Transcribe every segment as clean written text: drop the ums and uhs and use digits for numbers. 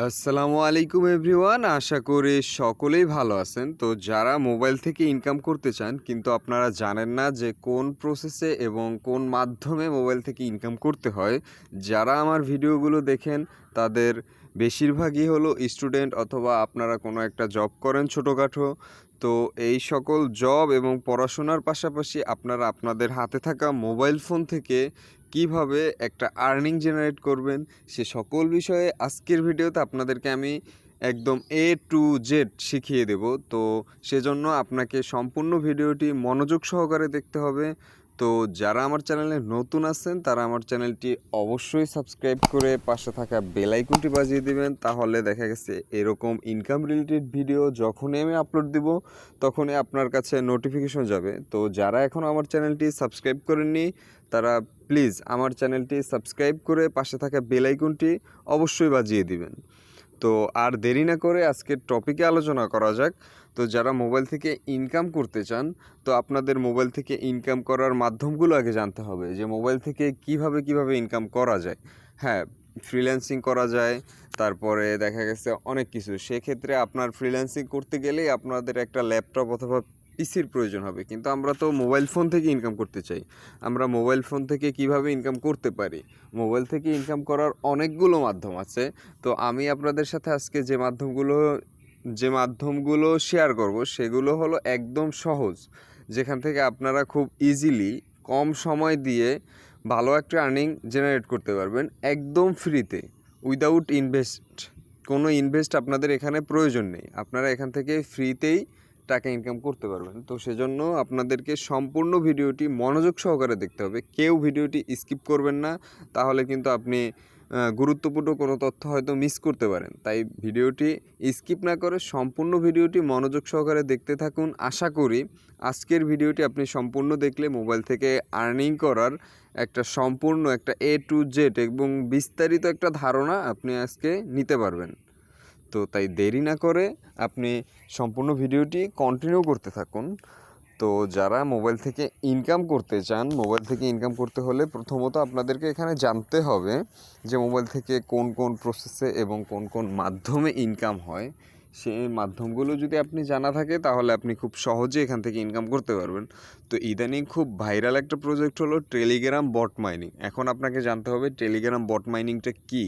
আসসালামু আলাইকুম এভরিওয়ান, আশা করি সকলেই ভালো আছেন। তো যারা মোবাইল থেকে ইনকাম করতে চান কিন্তু আপনারা জানেন না যে কোন প্রসেসে এবং কোন মাধ্যমে মোবাইল থেকে ইনকাম করতে হয়, যারা আমার ভিডিওগুলো দেখেন তাদের বেশিরভাগই হলো স্টুডেন্ট অথবা আপনারা কোনো একটা জব করেন ছোটোখাটো। তো এই সকল জব এবং পড়াশোনার পাশাপাশি আপনারা আপনাদের হাতে থাকা মোবাইল ফোন থেকে কিভাবে একটা আর্নিং জেনারেট করবেন সে সকল বিষয়ে আজকের ভিডিওতে আপনাদেরকে আমি একদম A to Z শিখিয়ে দেব। তো সেজন্য আপনাকে সম্পূর্ণ ভিডিওটি মনোযোগ সহকারে দেখতে হবে। তো যারা আমার চ্যানেলে নতুন আছেন তারা আমার চ্যানেলটি অবশ্যই সাবস্ক্রাইব করে পাশে থাকা বেল আইকনটি বাজিয়ে দিবেন, তাহলে দেখা গেছে এরকম ইনকাম রিলেটেড ভিডিও যখনই আমি আপলোড দিব তখনই আপনার কাছে নোটিফিকেশন যাবে। তো যারা এখনও আমার চ্যানেলটি সাবস্ক্রাইব করেননি তারা প্লিজ আমার চ্যানেলটি সাবস্ক্রাইব করে পাশে থাকা বেল আইকনটি অবশ্যই বাজিয়ে দিবেন। তো আর দেরি না করে আজকের টপিকে আলোচনা করা যাক। তো যারা মোবাইল থেকে ইনকাম করতে চান, তো আপনাদের মোবাইল থেকে ইনকাম করার মাধ্যমগুলো আগে জানতে হবে যে মোবাইল থেকে কিভাবে ইনকাম করা যায়। হ্যাঁ, ফ্রিল্যান্সিং করা যায়, তারপরে দেখা গেছে অনেক কিছু। সেক্ষেত্রে আপনার ফ্রিল্যান্সিং করতে গেলেই আপনাদের একটা ল্যাপটপ অথবা পিসির প্রয়োজন হবে, কিন্তু আমরা তো মোবাইল ফোন থেকে ইনকাম করতে চাই। আমরা মোবাইল ফোন থেকে কিভাবে ইনকাম করতে পারি? মোবাইল থেকে ইনকাম করার অনেকগুলো মাধ্যম আছে। তো আমি আপনাদের সাথে আজকে যে মাধ্যমগুলো শেয়ার করব সেগুলো হলো একদম সহজ, যেখান থেকে আপনারা খুব ইজিলি কম সময় দিয়ে ভালো একটা আর্নিং জেনারেট করতে পারবেন একদম ফ্রিতে, উইদাউট ইনভেস্ট। কোনো ইনভেস্ট আপনাদের এখানে প্রয়োজন নেই, আপনারা এখান থেকে ফ্রিতেই টাকা ইনকাম করতে পারবেন। তো সেজন্য আপনাদেরকে সম্পূর্ণ ভিডিওটি মনোযোগ সহকারে দেখতে হবে, কেউ ভিডিওটি স্কিপ করবেন না, তাহলে কিন্তু আপনি গুরুত্বপূর্ণ কোনো তথ্য হয়তো মিস করতে পারেন। তাই ভিডিওটি স্কিপ না করে সম্পূর্ণ ভিডিওটি মনোযোগ সহকারে দেখতে থাকুন। আশা করি আজকের ভিডিওটি আপনি সম্পূর্ণ দেখলে মোবাইল থেকে আর্নিং করার একটা সম্পূর্ণ একটা A to Z এবং বিস্তারিত একটা ধারণা আপনি আজকে নিতে পারবেন। তো তাই দেরি না করে আপনি সম্পূর্ণ ভিডিওটি কন্টিনিউ করতে থাকুন। তো যারা মোবাইল থেকে ইনকাম করতে চান, মোবাইল থেকে ইনকাম করতে হলে প্রথমত আপনাদেরকে এখানে জানতে হবে যে মোবাইল থেকে কোন কোন প্রসেসে এবং কোন কোন মাধ্যমে ইনকাম হয়। সেই মাধ্যমগুলো যদি আপনি জানা থাকে তাহলে আপনি খুব সহজে এখান থেকে ইনকাম করতে পারবেন। তো ইদানিং খুব ভাইরাল একটা প্রজেক্ট হলো টেলিগ্রাম বট মাইনিং। এখন আপনাকে জানতে হবে টেলিগ্রাম বট মাইনিংটা কী।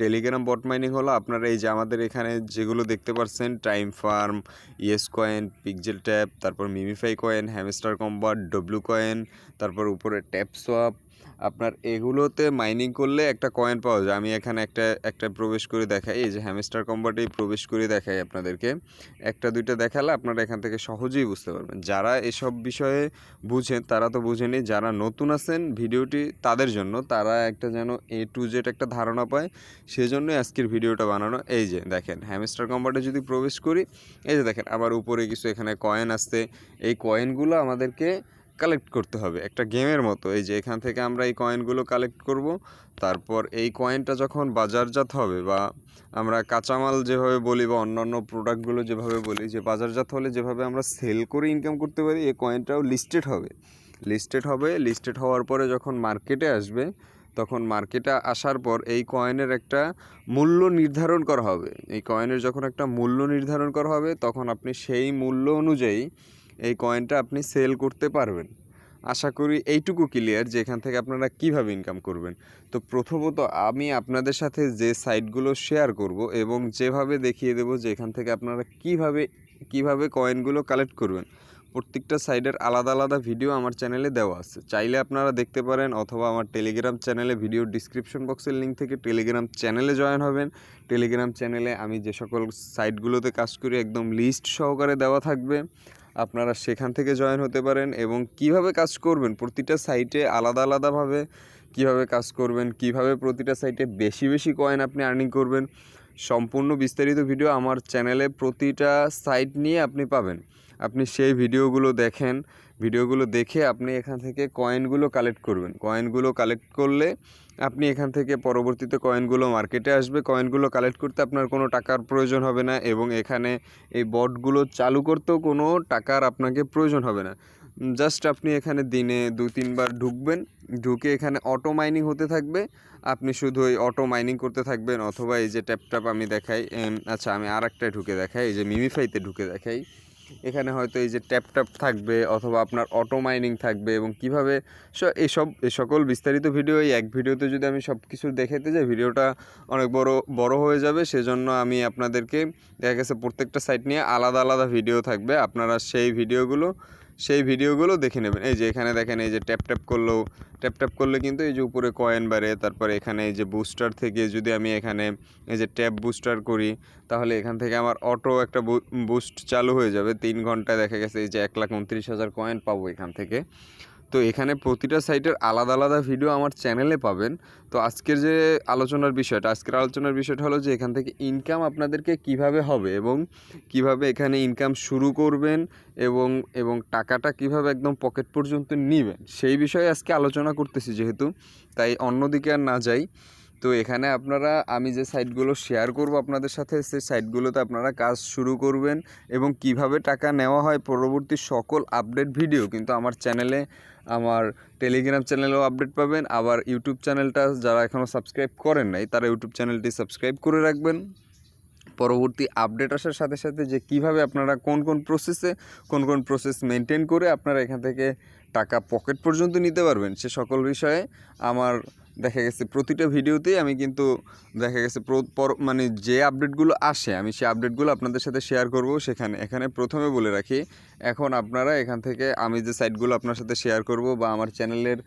টেলিগ্রাম বট মাইনিং হলো আপনারা এই যে আমাদের এখানে যেগুলো দেখতে পাচ্ছেন, time farm, yes coin, pixel tap, তারপর MemeFi coin, Hamster Kombat, W coin, তারপর উপরে ট্যাপ সোয়াপ, আপনার এগুলোতে মাইনিং করলে একটা কয়েন পাওয়া যায়। আমি এখানে একটা প্রবেশ করে দেখাই, এই যে হ্যামস্টার কম্বাটেই প্রবেশ করে দেখাই আপনাদেরকে। একটা দুইটা দেখালে আপনারা এখান থেকে সহজেই বুঝতে পারবেন। যারা এসব বিষয়ে বুঝেন তারা তো বুঝেনি, যারা নতুন আছেন ভিডিওটি তাদের জন্য, তারা একটা যেন A to Z একটা ধারণা পায়, সেজন্যই আজকের ভিডিওটা বানানো। এই যে দেখেন হ্যামস্টার কম্বাটে যদি প্রবেশ করি, এই যে দেখেন আবার উপরে কিছু এখানে কয়েন আসছে। এই কয়েনগুলো আমাদেরকে কালেক্ট করতে হবে একটা গেমের মতো। এই যে এখান থেকে আমরা এই কয়েনগুলো কালেক্ট করব, তারপর এই কয়েনটা যখন বাজারজাত হবে বা আমরা কাঁচামাল যেভাবে বলি বা অন্যান্য প্রোডাক্টগুলো যেভাবে বলি যে বাজারজাত হলে যেভাবে আমরা সেল করে ইনকাম করতে পারি, এই কয়েনটাও লিস্টেড হওয়ার পরে যখন মার্কেটে আসবে, তখন মার্কেটে আসার পর এই কয়েনের একটা মূল্য নির্ধারণ করা হবে। এই কয়েনের যখন একটা মূল্য নির্ধারণ করা হবে তখন আপনি সেই মূল্য অনুযায়ী এই কয়েনটা আপনি সেল করতে পারবেন। আশা করি এইটুকু ক্লিয়ার যে এখান থেকে আপনারা কিভাবে ইনকাম করবেন। তো প্রথমত আমি আপনাদের সাথে যে সাইটগুলো শেয়ার করব এবং যেভাবে দেখিয়ে দেব যে এখান থেকে আপনারা কিভাবে কয়েনগুলো কালেক্ট করবেন, প্রত্যেকটা সাইডের আলাদা আলাদা ভিডিও আমার চ্যানেলে দেওয়া আছে, চাইলে আপনারা দেখতে পারেন, অথবা আমার টেলিগ্রাম চ্যানেলে ভিডিও ডিসক্রিপশন বক্সের লিঙ্ক থেকে টেলিগ্রাম চ্যানেলে জয়েন হবেন। টেলিগ্রাম চ্যানেলে আমি যে সকল সাইটগুলোতে কাজ করি একদম লিস্ট সহকারে দেওয়া থাকবে, আপনারা সেখান থেকে জয়েন হতে পারেন। এবং কিভাবে কাজ করবেন প্রতিটা সাইটে আলাদা আলাদাভাবে কিভাবে কাজ করবেন, কিভাবে প্রতিটা সাইটে বেশি বেশি কয়েন আপনি আর্নিং করবেন, সম্পূর্ণ বিস্তারিত ভিডিও আমার চ্যানেলে প্রতিটা সাইট নিয়ে আপনি পাবেন। আপনি সেই ভিডিওগুলো দেখেন, ভিডিওগুলো দেখে আপনি এখান থেকে কয়েনগুলো কালেক্ট করবেন। কয়েনগুলো কালেক্ট করলে আপনি এখান থেকে পরবর্তীতে কয়েনগুলো মার্কেটে আসবে। কয়েনগুলো কালেক্ট করতে আপনার কোনো টাকার প্রয়োজন হবে না এবং এখানে এই বটগুলো চালু করতেও কোনো টাকার আপনাকে প্রয়োজন হবে না। জাস্ট আপনি এখানে দিনে 2-3 বার ঢুকবেন, ঢুকে এখানে অটো মাইনিং হতে থাকবে। আপনি শুধু ওই অটো মাইনিং করতে থাকবেন, অথবা এই যে ট্যাপ আমি দেখাই, আচ্ছা আমি আরেকটায় ঢুকে দেখাই, এই যে মিমিফাইতে ঢুকে দেখাই। এখানে হয়তো এই যে ট্যাপ থাকবে, অথবা আপনার অটো মাইনিং থাকবে, এবং কিভাবে এই সকল বিস্তারিত ভিডিও এই এক ভিডিওতে যদি আমি সব কিছু দেখাতে যাই, ভিডিওটা অনেক বড় হয়ে যাবে। সেজন্য আমি আপনাদেরকে দেখা গেছে প্রত্যেকটা সাইট নিয়ে আলাদা আলাদা ভিডিও থাকবে, আপনারা সেই ভিডিওগুলো দেখে নেবেন। এই যে এখানে দেখেন, এই যে ট্যাপ করলে কিন্তু এই যে উপরে কয়েন বাড়ে। তারপরে এখানে এই যে বুস্টার থেকে যদি আমি এখানে এই যে ট্যাপ বুস্টার করি, তাহলে এখান থেকে আমার অটো একটা বুস্ট চালু হয়ে যাবে। 3 ঘন্টায় দেখা গেছে এই যে 1,29,000 কয়েন পাবো এখান থেকে। তো এখানে প্রতিটা সাইটের আলাদা আলাদা ভিডিও আমার চ্যানেলে পাবেন। তো আজকের আলোচনার বিষয়টা হলো যে এখান থেকে ইনকাম আপনাদেরকে কিভাবে হবে, এবং কিভাবে এখানে ইনকাম শুরু করবেন, এবং টাকাটা কিভাবে একদম পকেট পর্যন্ত নেবেন, সেই বিষয়ে আজকে আলোচনা করতেছি যেহেতু, তাই অন্যদিকে আর না যাই। তো এখানে আমি যে সাইটগুলো শেয়ার করব আপনাদের সাথে, সেই সাইটগুলোতে আপনারা কাজ শুরু করবেন, এবং কিভাবে টাকা নেওয়া হয় পরবর্তী সকল আপডেট ভিডিও কিন্তু আমার চ্যানেলে, আমার টেলিগ্রাম চ্যানেলেও আপডেট পাবেন। আবার ইউটিউব চ্যানেলটা যারা এখনও সাবস্ক্রাইব করেন নাই, তারা ইউটিউব চ্যানেলটি সাবস্ক্রাইব করে রাখবেন। পরবর্তী আপডেট আসার সাথে সাথে যে কিভাবে আপনারা কোন কোন প্রসেস মেনটেন করে আপনারা এখান থেকে টাকা পকেট পর্যন্ত নিতে পারবেন, সে সকল বিষয়ে আমার দেখা গেছে প্রতিটা ভিডিওতেই আমি কিন্তু দেখা গেছে মানে যে আপডেটগুলো আসে, আমি সেই আপডেটগুলো আপনাদের সাথে শেয়ার করব। এখানে প্রথমে বলে রাখি, এখন আপনারা এখান থেকে আমি যে সাইটগুলো আপনার সাথে শেয়ার করব, বা আমার চ্যানেলের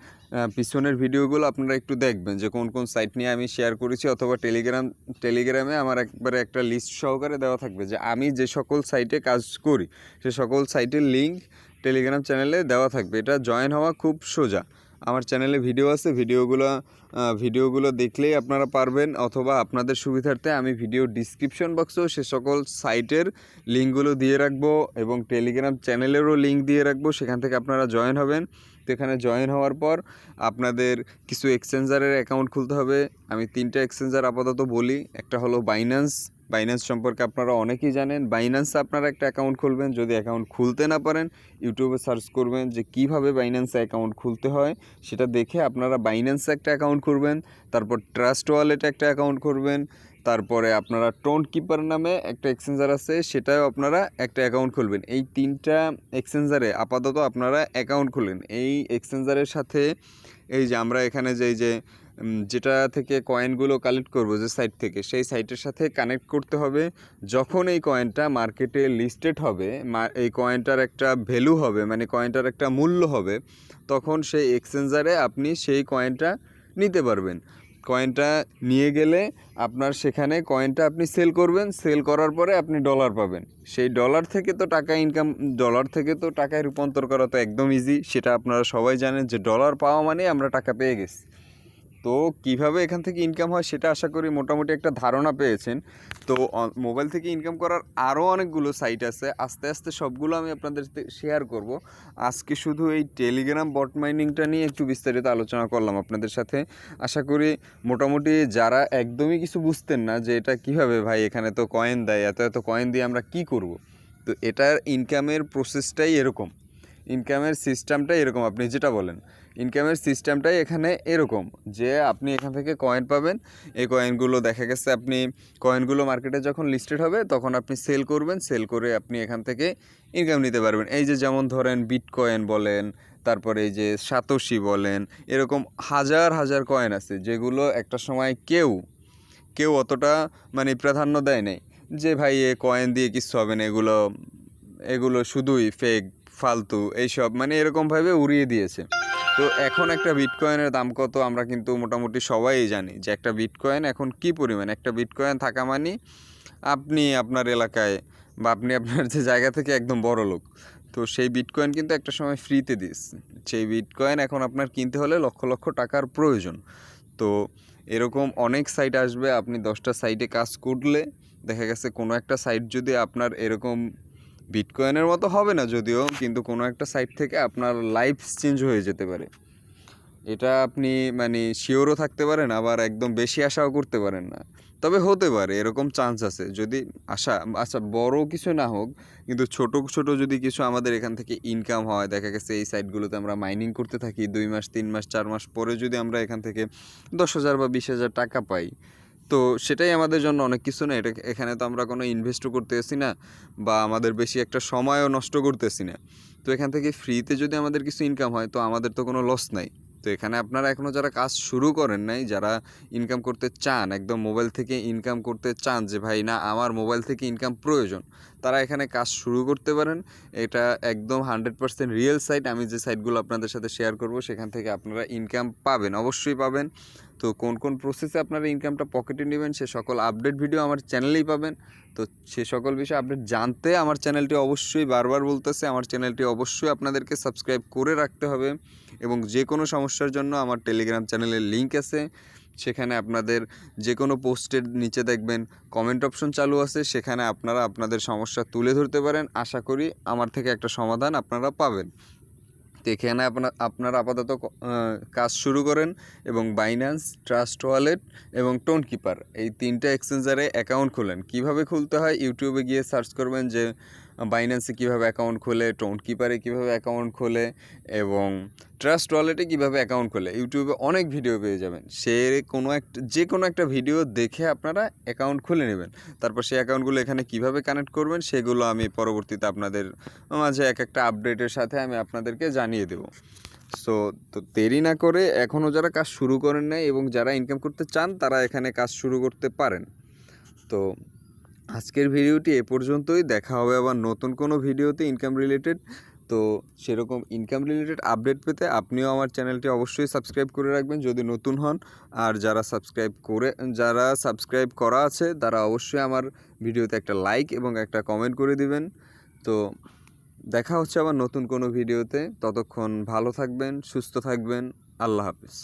পিছনের ভিডিওগুলো আপনারা একটু দেখবেন যে কোন সাইট নিয়ে আমি শেয়ার করেছি, অথবা টেলিগ্রামে আমার একবারে একটা লিস্ট সহকারে দেওয়া থাকবে যে আমি যে সকল সাইটে কাজ করি, সে সকল সাইটের লিঙ্ক টেলিগ্রাম চ্যানেলে দেওয়া থাকবে। এটা জয়েন হওয়া খুব সোজা। আমার চ্যানেলে ভিডিও আছে, ভিডিওগুলো দেখলেই আপনারা পারবেন, অথবা আপনাদের সুবিধার্থে আমি ভিডিও ডিসক্রিপশন বক্সেও সে সকল সাইটের লিঙ্কগুলো দিয়ে রাখবো, এবং টেলিগ্রাম চ্যানেলেরও লিঙ্ক দিয়ে রাখবো, সেখান থেকে আপনারা জয়েন হবেন। তো এখানে জয়েন হওয়ার পর আপনাদের কিছু এক্সচেঞ্জারের অ্যাকাউন্ট খুলতে হবে। আমি 3টা এক্সচেঞ্জার আপাতত বলি। একটা হলো বাইন্যান্স সম্পর্কে আপনারা অনেকেই জানেন। বাইন্যান্সে আপনারা একটা অ্যাকাউন্ট খুলবেন। যদি অ্যাকাউন্ট খুলতে না পারেন, ইউটিউবে সার্চ করবেন যে কিভাবে বাইন্যান্সে অ্যাকাউন্ট খুলতে হয়, সেটা দেখে আপনারা বাইন্যান্সে একটা অ্যাকাউন্ট করবেন। তারপর ট্রাস্ট ওয়ালেটে একটা অ্যাকাউন্ট করবেন। তারপরে আপনারা টোন কিপার নামে একটা এক্সচেঞ্জার আছে, সেটাও আপনারা একটা অ্যাকাউন্ট খুলবেন। এই 3টা এক্সচেঞ্জারে আপাতত আপনারা অ্যাকাউন্ট খুলবেন। এই এক্সচেঞ্জারের সাথে এই যে আমরা এখানে যেটা থেকে কয়েনগুলো কালেক্ট করব, যে সাইট থেকে, সেই সাইটের সাথে কানেক্ট করতে হবে। যখন এই কয়েনটা মার্কেটে লিস্টেড হবে, এই কয়েনটার একটা ভ্যালু হবে, মানে কয়েনটার একটা মূল্য হবে, তখন সেই এক্সচেঞ্জারে আপনি সেই কয়েনটা নিতে পারবেন। কয়েনটা নিয়ে গেলে আপনার সেখানে কয়েনটা আপনি সেল করবেন। সেল করার পরে আপনি ডলার পাবেন। সেই ডলার থেকে তো টাকায় রূপান্তর করা তো একদম ইজি। সেটা আপনারা সবাই জানেন যে ডলার পাওয়া মানে আমরা টাকা পেয়ে গেছি। তো কিভাবে এখান থেকে ইনকাম হয় সেটা আশা করি মোটামুটি একটা ধারণা পেয়েছেন। তো মোবাইল থেকে ইনকাম করার আরও অনেকগুলো সাইট আছে, আস্তে আস্তে সবগুলো আমি আপনাদের শেয়ার করব। আজকে শুধু এই টেলিগ্রাম বট মাইনিংটা নিয়ে একটু বিস্তারিত আলোচনা করলাম আপনাদের সাথে। আশা করি মোটামুটি যারা একদমই কিছু বুঝতেন না যে এটা কিভাবে, ভাই এখানে তো কয়েন দেয়, এত কয়েন দিয়ে আমরা কি করব, তো এটার ইনকামের প্রসেসটাই এরকম, ইনকামের সিস্টেমটাই এরকম। আপনি যেটা বলেন, ইনকামের সিস্টেমটাই এখানে এরকম যে আপনি এখান থেকে কয়েন পাবেন। এই কয়েনগুলো দেখা গেছে কয়েনগুলো মার্কেটে যখন লিস্টেড হবে, তখন আপনি সেল করবেন। সেল করে আপনি এখান থেকে ইনকাম নিতে পারবেন। এই যে যেমন ধরেন বিটকয়েন বলেন, তারপরে এই যে সাতোশি বলেন, এরকম হাজার হাজার কয়েন আছে যেগুলো একটা সময় কেউ অতটা মানে প্রাধান্য দেয় নাই, যে ভাই এ কয়েন দিয়ে কিছু হবে না, এগুলো শুধুই ফেক, ফালতু, এইসব মানে এরকমভাবে উড়িয়ে দিয়েছে। তো এখন একটা বিটকয়েনের দাম কত আমরা কিন্তু মোটামুটি সবাই জানি, যে একটা বিটকয়েন এখন কি পরিমাণ। একটা বিটকয়েন থাকা মানে আপনি আপনার এলাকায় বা আপনি আপনার যে জায়গা থেকে একদম বড় লোক। তো সেই বিটকয়েন কিন্তু একটা সময় ফ্রিতে দিচ্ছে। সেই বিটকয়েন এখন আপনার কিনতে হলে লক্ষ লক্ষ টাকার প্রয়োজন। তো এরকম অনেক সাইট আসবে। আপনি 10টা সাইটে কাজ করলে দেখা গেছে কোনো একটা সাইট যদি আপনার এরকম বিটকয়েনের মতো হবে না যদিও, কিন্তু কোনো একটা সাইট থেকে আপনার লাইফ চেঞ্জ হয়ে যেতে পারে। এটা আপনি মানে শিওরও থাকতে পারেন, আবার একদম বেশি আশাও করতে পারেন না। তবে হতে পারে এরকম চান্স আছে যদি আচ্ছা বড় কিছু না হোক, কিন্তু ছোট ছোট যদি কিছু আমাদের এখান থেকে ইনকাম হয়, দেখা গেছে এই সাইটগুলোতে আমরা মাইনিং করতে থাকি 2 মাস 3 মাস 4 মাস পরে যদি আমরা এখান থেকে 10,000 বা 20,000 টাকা পাই, তো সেটাই আমাদের জন্য অনেক কিছু না। এখানে তো আমরা কোনো ইনভেস্টও করতেছি না বা আমাদের বেশি একটা সময়ও নষ্ট করতেছি না। তো এখান থেকে ফ্রিতে যদি আমাদের কিছু ইনকাম হয় তো আমাদের তো কোনো লস নাই। তো এখানে আপনারা এখনও যারা কাজ শুরু করেন নাই, যারা ইনকাম করতে চান, একদম মোবাইল থেকে ইনকাম করতে চান যে ভাই না আমার মোবাইল থেকে ইনকাম প্রয়োজন, তারা এখানে কাজ শুরু করতে পারেন। এটা একদম 100% রিয়েল সাইট। আমি যে সাইটগুলো আপনাদের সাথে শেয়ার করব সেখান থেকে আপনারা ইনকাম পাবেন, অবশ্যই পাবেন। তো কোন কোন প্রসেসে আপনারা ইনকামটা পকেটে নেবেন সে সকল আপডেট ভিডিও আমার চ্যানেলেই পাবেন। তো সে সকল বিষয়ে আপডেট জানতে আমার চ্যানেলটি অবশ্যই, বারবার বলতেছে, আমার চ্যানেলটি অবশ্যই আপনাদেরকে সাবস্ক্রাইব করে রাখতে হবে। এবং যে কোনো সমস্যার জন্য আমার টেলিগ্রাম চ্যানেলের লিঙ্ক আছে, সেখানে আপনাদের যে কোনো পোস্টের নিচে দেখবেন কমেন্ট অপশন চালু আছে, সেখানে আপনারা আপনাদের সমস্যা তুলে ধরতে পারেন। আশা করি আমার থেকে একটা সমাধান আপনারা পাবেন। তো এখানে আপনারা আপাতত কাজ শুরু করেন এবং বাইন্যান্স, ট্রাস্ট ওয়ালেট এবং টোন কিপার এই 3টা এক্সচেঞ্জারে অ্যাকাউন্ট খোলেন। কিভাবে খুলতে হয় ইউটিউবে গিয়ে সার্চ করবেন যে বাইন্যান্সে কীভাবে অ্যাকাউন্ট খোলে, টোন কিপারে কীভাবে অ্যাকাউন্ট খোলে এবং ট্রাস্ট ওয়ালেটে কীভাবে অ্যাকাউন্ট খোলে। ইউটিউবে অনেক ভিডিও পেয়ে যাবেন, যে কোনো একটা ভিডিও দেখে আপনারা অ্যাকাউন্ট খুলে নেবেন। তারপর সেই অ্যাকাউন্টগুলো এখানে কীভাবে কানেক্ট করবেন সেগুলো আমি পরবর্তীতে আপনাদের মাঝে এক একটা আপডেটের সাথে আমি আপনাদেরকে জানিয়ে দেবো। তো দেরি না করে এখনও যারা কাজ শুরু করেন নাই এবং যারা ইনকাম করতে চান তারা এখানে কাজ শুরু করতে পারেন। তো আজকের ভিডিওটি এ পর্যন্তই। দেখা হবে আবার নতুন কোনো ভিডিওতে ইনকাম রিলেটেড। তো সেরকম ইনকাম রিলেটেড আপডেট পেতে আপনিও আমার চ্যানেলটি অবশ্যই সাবস্ক্রাইব করে রাখবেন যদি নতুন হন। আর যারা সাবস্ক্রাইব করা আছে তারা অবশ্যই আমার ভিডিওতে একটা লাইক এবং একটা কমেন্ট করে দিবেন। তো দেখা হচ্ছে আবার নতুন কোনো ভিডিওতে। ততক্ষণ ভালো থাকবেন, সুস্থ থাকবেন। আল্লাহ হাফেজ।